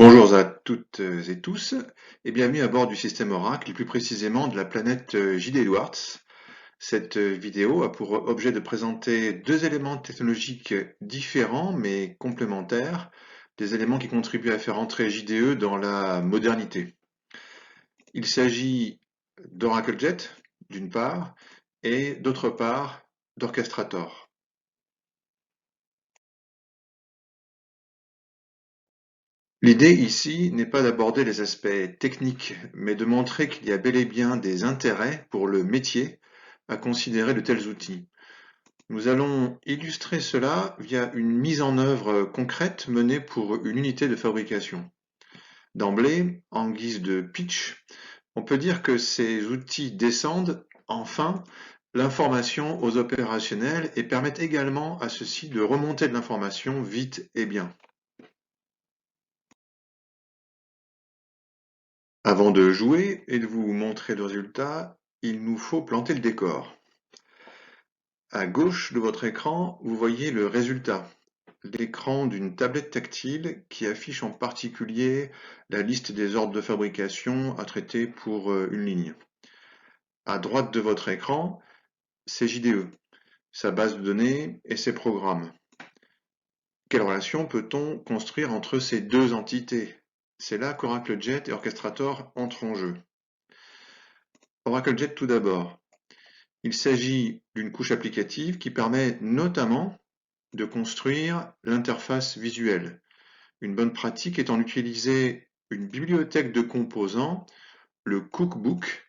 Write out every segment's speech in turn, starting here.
Bonjour à toutes et tous et bienvenue à bord du système Oracle et plus précisément de la planète J.D. Edwards. Cette vidéo a pour objet de présenter deux éléments technologiques différents mais complémentaires, des éléments qui contribuent à faire entrer JDE dans la modernité. Il s'agit d'OracleJet d'une part et d'autre part d'Orchestrator. L'idée ici n'est pas d'aborder les aspects techniques, mais de montrer qu'il y a bel et bien des intérêts pour le métier à considérer de tels outils. Nous allons illustrer cela via une mise en œuvre concrète menée pour une unité de fabrication. D'emblée, en guise de pitch, on peut dire que ces outils descendent, enfin, l'information aux opérationnels et permettent également à ceux-ci de remonter de l'information vite et bien. Avant de jouer et de vous montrer le résultat, il nous faut planter le décor. À gauche de votre écran, vous voyez le résultat, l'écran d'une tablette tactile qui affiche en particulier la liste des ordres de fabrication à traiter pour une ligne. À droite de votre écran, c'est JDE, sa base de données et ses programmes. Quelle relation peut-on construire entre ces deux entités? C'est là qu'OracleJet et Orchestrator entrent en jeu. OracleJet tout d'abord. Il s'agit d'une couche applicative qui permet notamment de construire l'interface visuelle. Une bonne pratique étant d'utiliser une bibliothèque de composants, le Cookbook,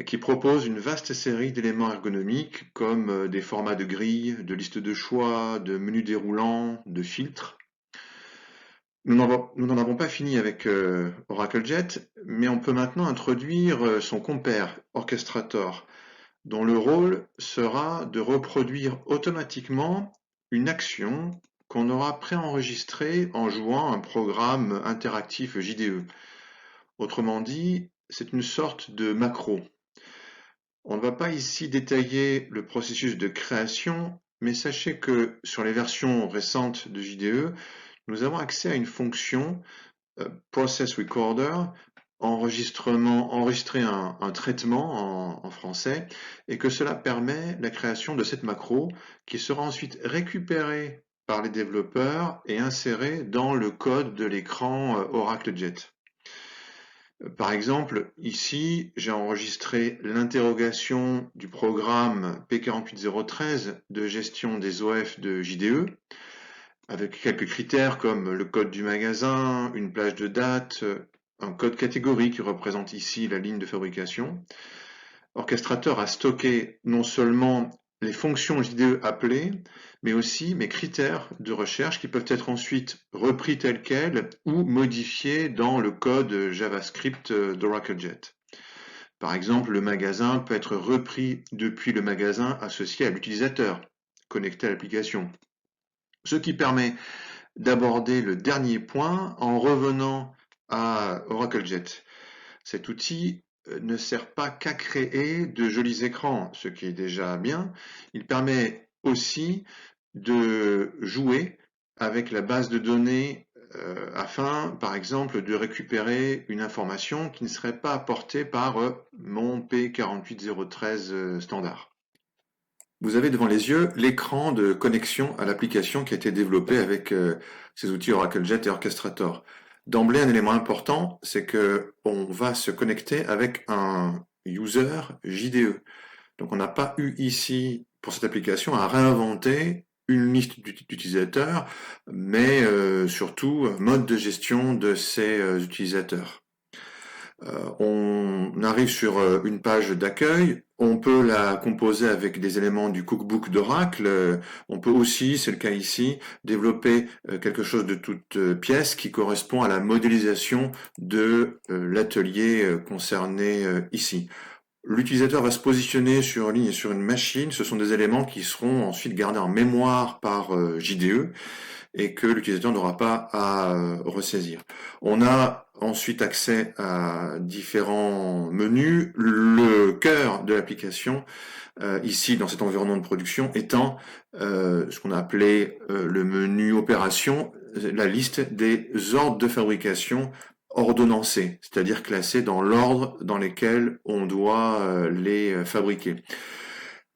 qui propose une vaste série d'éléments ergonomiques comme des formats de grilles, de listes de choix, de menus déroulants, de filtres. Nous n'en avons pas fini avec OracleJet, mais on peut maintenant introduire son compère, Orchestrator, dont le rôle sera de reproduire automatiquement une action qu'on aura préenregistrée en jouant un programme interactif JDE. Autrement dit, c'est une sorte de macro. On ne va pas ici détailler le processus de création, mais sachez que sur les versions récentes de JDE, nous avons accès à une fonction Process Recorder, enregistrer un traitement en français, et que cela permet la création de cette macro qui sera ensuite récupérée par les développeurs et insérée dans le code de l'écran OracleJet. Par exemple, ici, j'ai enregistré l'interrogation du programme P48013 de gestion des OF de JDE, avec quelques critères comme le code du magasin, une plage de date, un code catégorie qui représente ici la ligne de fabrication. Orchestrator a stocké non seulement les fonctions JDE appelées, mais aussi mes critères de recherche qui peuvent être ensuite repris tels quels ou modifiés dans le code JavaScript d'OracleJet. Par exemple, le magasin peut être repris depuis le magasin associé à l'utilisateur, connecté à l'application. Ce qui permet d'aborder le dernier point en revenant à OracleJet. Cet outil ne sert pas qu'à créer de jolis écrans, ce qui est déjà bien. Il permet aussi de jouer avec la base de données afin, par exemple, de récupérer une information qui ne serait pas apportée par mon P48013 standard. Vous avez devant les yeux l'écran de connexion à l'application qui a été développé avec ces outils OracleJet et Orchestrator. D'emblée, un élément important, c'est que on va se connecter avec un user JDE. Donc on n'a pas eu ici, pour cette application, à réinventer une liste d'utilisateurs, mais surtout un mode de gestion de ces utilisateurs. On arrive sur une page d'accueil, on peut la composer avec des éléments du cookbook d'Oracle, on peut aussi, c'est le cas ici, développer quelque chose de toute pièce qui correspond à la modélisation de l'atelier concerné ici. L'utilisateur va se positionner sur une ligne et sur une machine, ce sont des éléments qui seront ensuite gardés en mémoire par JDE, et que l'utilisateur n'aura pas à ressaisir. On a ensuite accès à différents menus. Le cœur de l'application, ici dans cet environnement de production, étant ce qu'on a appelé le menu opération, la liste des ordres de fabrication ordonnancés, c'est-à-dire classés dans l'ordre dans lequel on doit les fabriquer.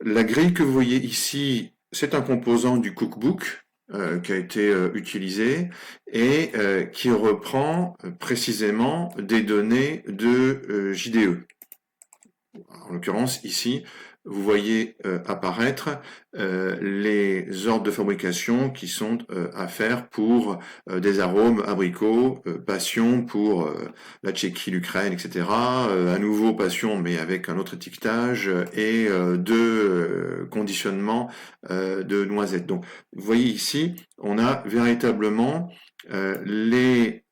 La grille que vous voyez ici, c'est un composant du cookbook qui a été utilisé et qui reprend précisément des données de JDE. En l'occurrence, ici, vous voyez apparaître les ordres de fabrication qui sont à faire pour des arômes abricots, passion pour la Tchéquie, l'Ukraine, etc. À nouveau passion, mais avec un autre étiquetage, et de conditionnement de noisettes. Donc, vous voyez ici, on a véritablement les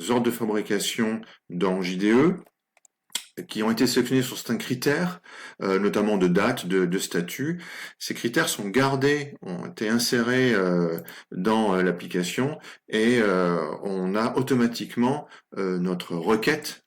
ordres de fabrication dans JDE, qui ont été sélectionnés sur certains critères, notamment de date, de statut. Ces critères sont gardés, ont été insérés dans l'application, et on a automatiquement notre requête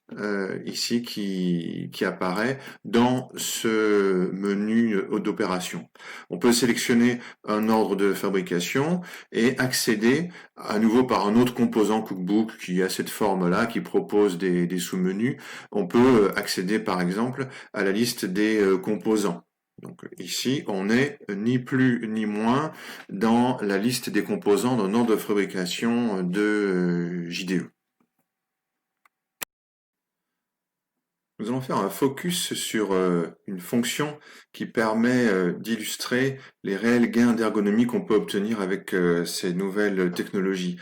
ici qui apparaît dans ce menu d'opération. On peut sélectionner un ordre de fabrication et accéder à nouveau par un autre composant cookbook qui a cette forme-là, qui propose des sous-menus. On peut accéder par exemple à la liste des composants. Donc ici, on n'est ni plus ni moins dans la liste des composants d'un ordre de fabrication de JDE. Nous allons faire un focus sur une fonction qui permet d'illustrer les réels gains d'ergonomie qu'on peut obtenir avec ces nouvelles technologies.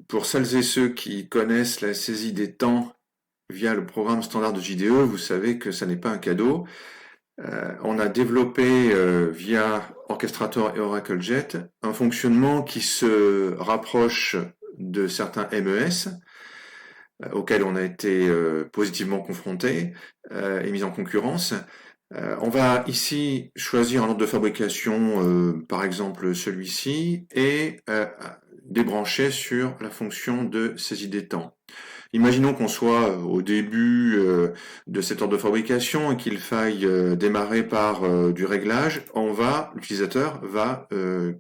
Pour celles et ceux qui connaissent la saisie des temps via le programme standard de JDE, vous savez que ça n'est pas un cadeau. On a développé via Orchestrator et OracleJet un fonctionnement qui se rapproche de certains MES auxquels on a été positivement confronté et mis en concurrence. On va ici choisir un ordre de fabrication, par exemple celui-ci, et débrancher sur la fonction de saisie des temps. Imaginons qu'on soit au début de cet ordre de fabrication et qu'il faille démarrer par du réglage. L'utilisateur va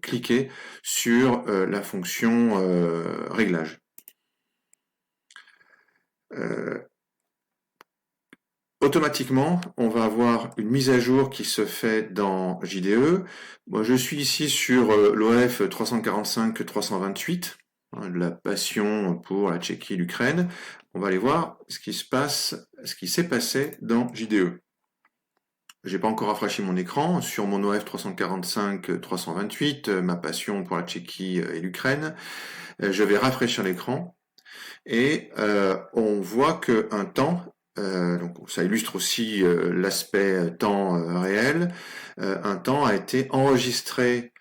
cliquer sur la fonction réglage. Automatiquement, on va avoir une mise à jour qui se fait dans JDE. Moi, je suis ici sur l'OF 345-328, la passion pour la Tchéquie et l'Ukraine. On va aller voir ce qui s'est passé dans JDE. J'ai pas encore rafraîchi mon écran. Sur mon OF 345-328, ma passion pour la Tchéquie et l'Ukraine, je vais rafraîchir l'écran et on voit qu'un temps, donc ça illustre aussi l'aspect temps réel, un temps a été enregistré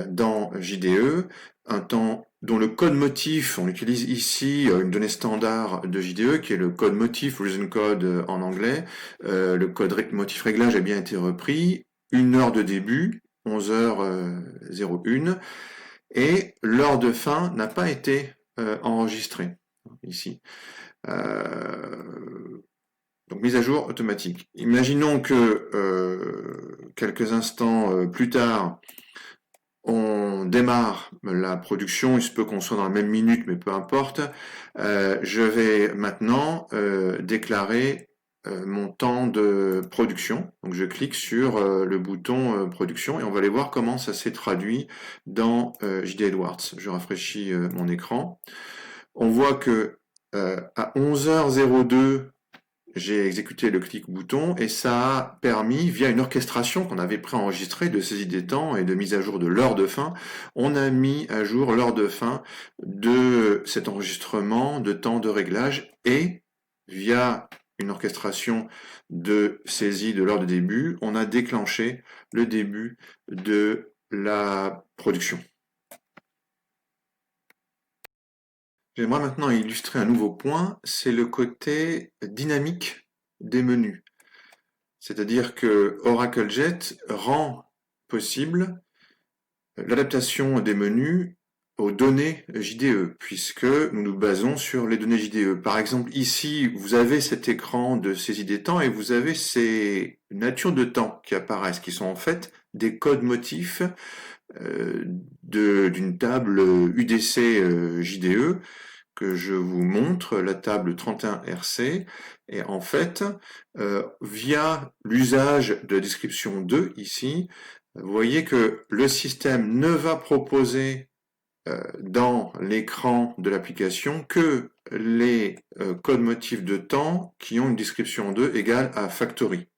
dans JDE, un temps dont le code motif, on utilise ici une donnée standard de JDE qui est le code motif, reason code en anglais. Le code motif réglage a bien été repris, 1 heure de début, 11h01, et l'heure de fin n'a pas été enregistrée ici. Donc mise à jour automatique. Imaginons que quelques instants plus tard, on démarre la production, il se peut qu'on soit dans la même minute, mais peu importe. Je vais maintenant déclarer mon temps de production. Donc je clique sur le bouton production et on va aller voir comment ça s'est traduit dans JD Edwards. Je rafraîchis mon écran. On voit que à 11h02, j'ai exécuté le clic bouton et ça a permis, via une orchestration qu'on avait préenregistrée de saisie des temps et de mise à jour de l'heure de fin, on a mis à jour l'heure de fin de cet enregistrement de temps de réglage et via une orchestration de saisie de l'heure de début, on a déclenché le début de la production. J'aimerais maintenant illustrer un nouveau point, c'est le côté dynamique des menus. C'est-à-dire que OracleJet rend possible l'adaptation des menus aux données JDE, puisque nous nous basons sur les données JDE. Par exemple, ici, vous avez cet écran de saisie des temps et vous avez ces natures de temps qui apparaissent, qui sont en fait des codes motifs d'une table UDC JDE que je vous montre, la table 31RC. Et en fait, via l'usage de la description 2 ici, vous voyez que le système ne va proposer dans l'écran de l'application que les codes motifs de temps qui ont une description 2 égale à factory.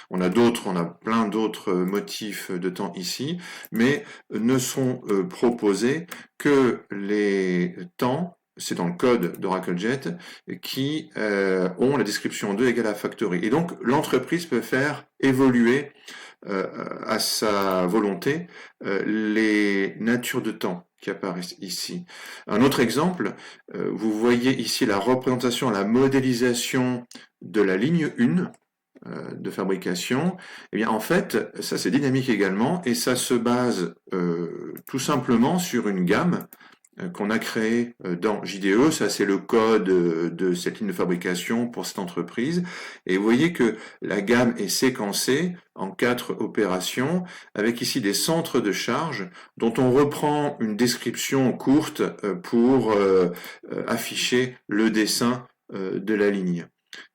On a plein d'autres motifs de temps ici, mais ne sont proposés que les temps, c'est dans le code d'OracleJet, qui ont la description 2 égale à factory. Et donc, l'entreprise peut faire évoluer à sa volonté les natures de temps qui apparaissent ici. Un autre exemple, vous voyez ici la représentation, la modélisation de la ligne 1 de fabrication. Eh bien, en fait, ça c'est dynamique également et ça se base tout simplement sur une gamme qu'on a créée dans JDE. Ça, c'est le code de cette ligne de fabrication pour cette entreprise. Et vous voyez que la gamme est séquencée en 4 opérations, avec ici des centres de charge dont on reprend une description courte pour afficher le dessin de la ligne.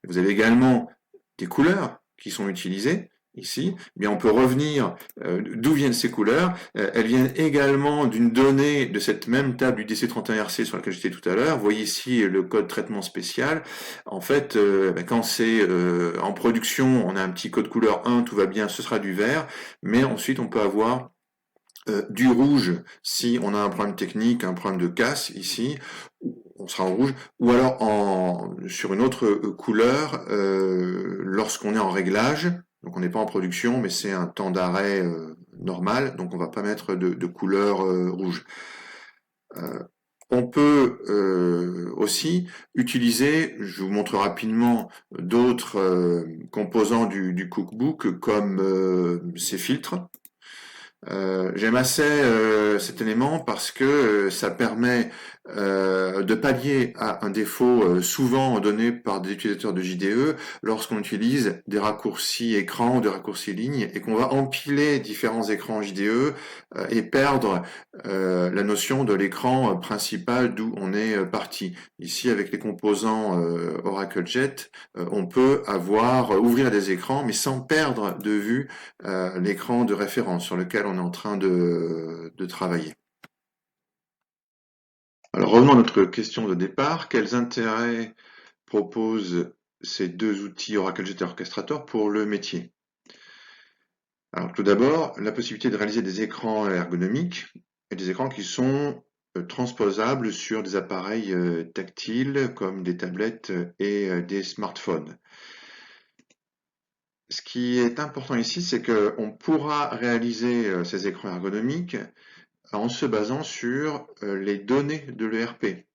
Vous avez également des couleurs qui sont utilisées ici. Eh bien, on peut revenir d'où viennent ces couleurs. Elles viennent également d'une donnée de cette même table UDC31RC sur laquelle j'étais tout à l'heure. Vous voyez ici le code traitement spécial. En fait, quand c'est en production, on a un petit code couleur 1, tout va bien, ce sera du vert. Mais ensuite, on peut avoir du rouge si on a un problème technique, un problème de casse ici, on sera en rouge, ou alors sur une autre couleur lorsqu'on est en réglage, donc on n'est pas en production, mais c'est un temps d'arrêt normal, donc on va pas mettre de couleur rouge. On peut aussi utiliser, je vous montre rapidement d'autres composants du cookbook comme ces filtres. J'aime assez cet élément parce que ça permet de pallier à un défaut souvent donné par des utilisateurs de JDE lorsqu'on utilise des raccourcis écran ou des raccourcis ligne et qu'on va empiler différents écrans JDE et perdre la notion de l'écran principal d'où on est parti. Ici, avec les composants OracleJet, on peut ouvrir des écrans mais sans perdre de vue l'écran de référence sur lequel on est en train de travailler. Alors revenons à notre question de départ. Quels intérêts proposent ces deux outils OracleJet et Orchestrator pour le métier? Alors tout d'abord, la possibilité de réaliser des écrans ergonomiques et des écrans qui sont transposables sur des appareils tactiles comme des tablettes et des smartphones. Ce qui est important ici, c'est qu'on pourra réaliser ces écrans ergonomiques en se basant sur les données de l'ERP.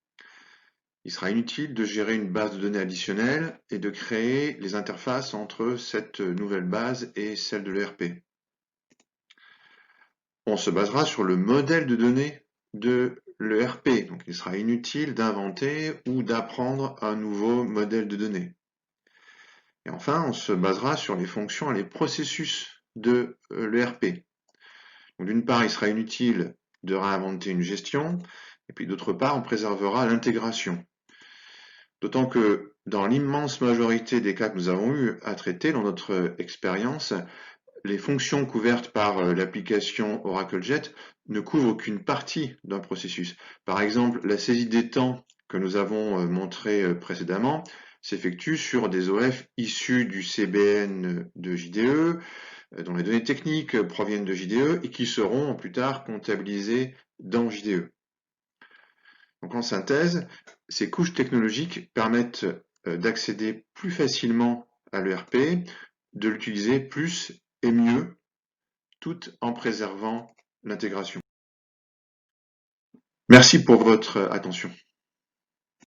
Il sera inutile de gérer une base de données additionnelle et de créer les interfaces entre cette nouvelle base et celle de l'ERP. On se basera sur le modèle de données de l'ERP, donc il sera inutile d'inventer ou d'apprendre un nouveau modèle de données. Et enfin, on se basera sur les fonctions et les processus de l'ERP. D'une part, il sera inutile de réinventer une gestion, et puis d'autre part, on préservera l'intégration. D'autant que dans l'immense majorité des cas que nous avons eu à traiter dans notre expérience, les fonctions couvertes par l'application OracleJet ne couvrent qu'une partie d'un processus. Par exemple, la saisie des temps que nous avons montré précédemment s'effectue sur des OF issus du CBN de JDE, dont les données techniques proviennent de JDE et qui seront plus tard comptabilisées dans JDE. Donc en synthèse, ces couches technologiques permettent d'accéder plus facilement à l'ERP, de l'utiliser plus et mieux, tout en préservant l'intégration. Merci pour votre attention.